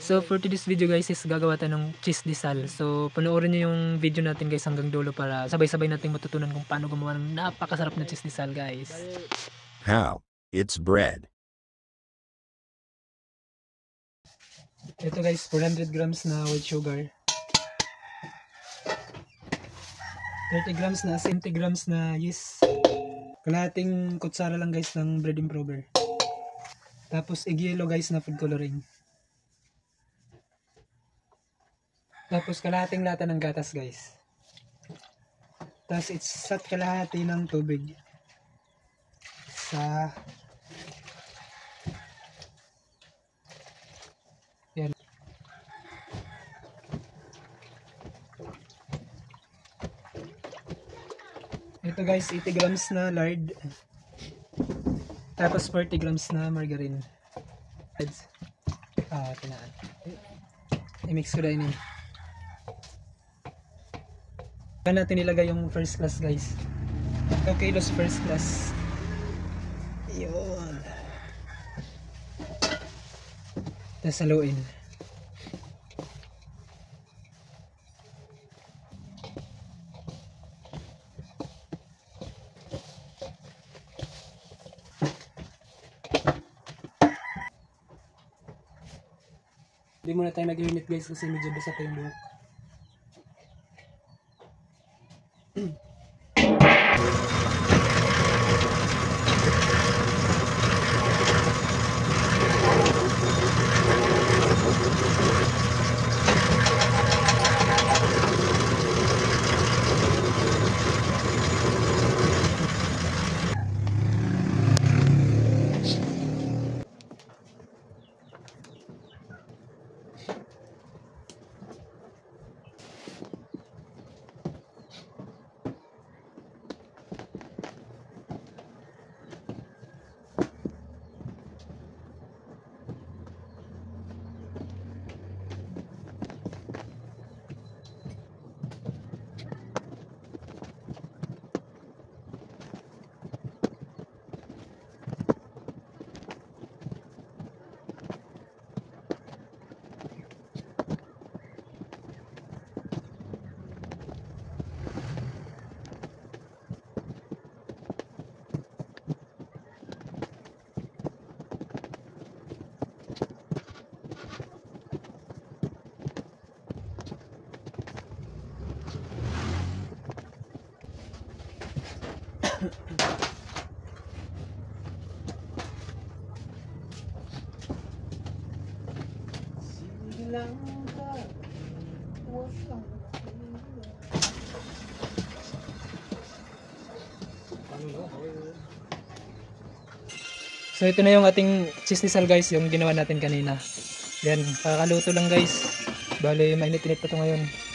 So for today's video guys is gagawa tayo ng cheese disal. So panoorin niyo yung video natin guys hanggang dulo para sabay-sabay nating matutunan kung paano gumawa ng napakasarap na cheese disal guys. How? It's bread. Ito guys, 400 grams na white sugar. 30 grams na 70 grams na yeast. Kalahating kutsara lang guys ng bread improver. Tapos egg yellow guys na food coloring. Tapos kalahating lata ng gatas guys. Tapos isa't kalahati ng tubig. Sa yan. Ito guys, 80 grams na lard. Tapos 40 grams na margarine. Tinaan. I-mix ko rin yun. Saan natin nilagay yung first class guys? 2 kilos first class. Yun. Tapos haluin. Hindi muna tayo nag-unit guys kasi medyo basa pa yung buhok. So ito na yung ating cheese disal guys, yung ginawa natin kanina. Yan, kakaluto lang guys. Bale mainit-init pa ito ngayon.